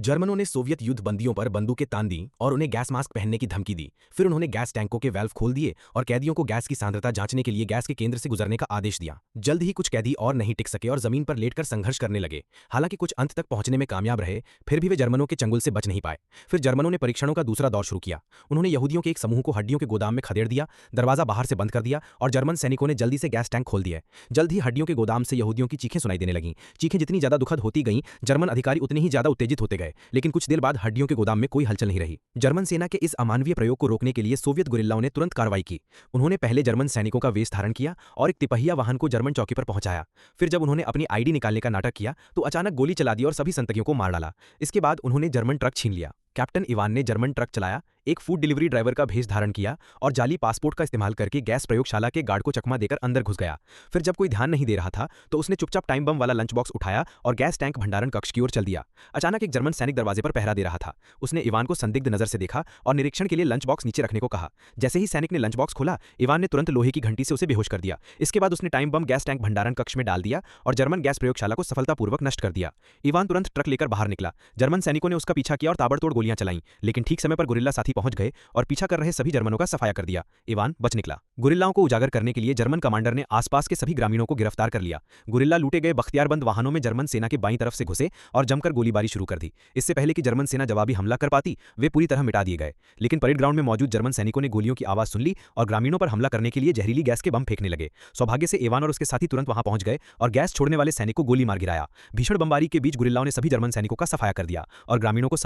जर्मनों ने सोवियत युद्ध बंदियों पर बंदूकें तान दी और उन्हें गैस मास्क पहनने की धमकी दी। फिर उन्होंने गैस टैंकों के वाल्व खोल दिए और कैदियों को गैस की सांद्रता जांचने के लिए गैस के केंद्र से गुजरने का आदेश दिया। जल्द ही कुछ कैदी और नहीं टिक सके और जमीन पर लेटकर संघर्ष करने लगे। हालांकि कुछ अंत तक पहुंचने में कामयाब रहे, फिर भी वे जर्मनों के चंगुल से बच नहीं पाए। फिर जर्मनों ने परीक्षणों का दूसरा दौर शुरू किया। उन्होंने यहूदियों के एक समूह को हड्डियों के गोदाम में खदेड़ दिया, दरवाजा बाहर से बंद कर दिया और जर्मन सैनिकों ने जल्दी से गैस टैंक खोल दिए। जल्द ही हड्डियों के गोदाम से यहूदियों की चीखें सुनाई देने लगीं। चीखें जितनी ज्यादा दुखद होती गईं, जर्मन अधिकारी उतने ही ज्यादा उत्तेजित होते गए। लेकिन कुछ देर बाद हड्डियों के गोदाम में कोई हलचल नहीं रही। जर्मन सेना के इस अमानवीय प्रयोग को रोकने के लिए सोवियत गुरिल्लाओं ने तुरंत कार्रवाई की। उन्होंने पहले जर्मन सैनिकों का वेश धारण किया और एक तिपहिया वाहन को जर्मन चौकी पर पहुंचाया। फिर जब उन्होंने अपनी आईडी निकालने का नाटक किया तो अचानक गोली चला दी और सभी संतकियों को मार डाला। इसके बाद उन्होंने जर्मन ट्रक छीन लिया। कैप्टन इवान ने जर्मन ट्रक चलाया, एक फूड डिलीवरी ड्राइवर का भेष धारण किया और जाली पासपोर्ट का इस्तेमाल करके गैस प्रयोगशाला के गार्ड को चकमा देकर अंदर घुस गया। फिर जब कोई ध्यान नहीं दे रहा था तो उसने चुपचाप टाइम बम वाला लंच बॉक्स उठाया और गैस टैंक भंडारण कक्ष की ओर चल दिया। अचानक एक जर्मन सैनिक दरवाजे पर पहरा दे रहा था। उसने इवान को संदिग्ध नजर से देखा और निरीक्षण के लिए लंच बॉक्स नीचे रखने को कहा। जैसे ही सैनिक ने लंच बॉक्स खोला, इवान ने तुरंत लोहे की घंटी से उसे बेहोश कर दिया। इसके बाद उसने टाइम बम गैस टैंक भंडारण कक्ष में डाल दिया और जर्मन गैस प्रयोगशाला को सफलतापूर्वक नष्ट कर दिया। इवान तुरंत ट्रक लेकर बाहर निकला। जर्मन सैनिकों ने उसका पीछा किया और ताबड़तोड़ गोलियां चलाईं, लेकिन ठीक समय पर गुरिल्ला साथी पहुंच गए और पीछा कर रहे सभी जर्मनों का सफाया कर दिया। इवान बच निकला। गुरिल्लाओं को उजागर करने के लिए जर्मन कमांडर ने आसपास के सभी ग्रामीणों को गिरफ्तार कर लिया। गुरिल्ला लूटे गए बख्तियारबंद वाहनों में जर्मन सेना के बाईं तरफ से घुसे और जमकर गोलीबारी शुरू कर दी। इससे पहले कि जर्मन सेना जवाबी हमला कर पाती, वे पूरी तरह मिटा दिए गए। लेकिन परेड ग्राउंड में मौजूद जर्मन सैनिकों ने गोलियों की आवाज सुन ली और ग्रामीणों पर हमला करने के लिए जहरीली गैस के बम फेंकने लगे। सौभाग्य से इवान और उसके साथी तुरंत वहां पहुंच गए और गैस छोड़ने वाले सैनिक को गोली मार गिराया। भीषण बमबारी के बीच गुरिल्लाओं ने सभी जर्मन सैनिकों का सफाया कर दिया और ग्रामीणों को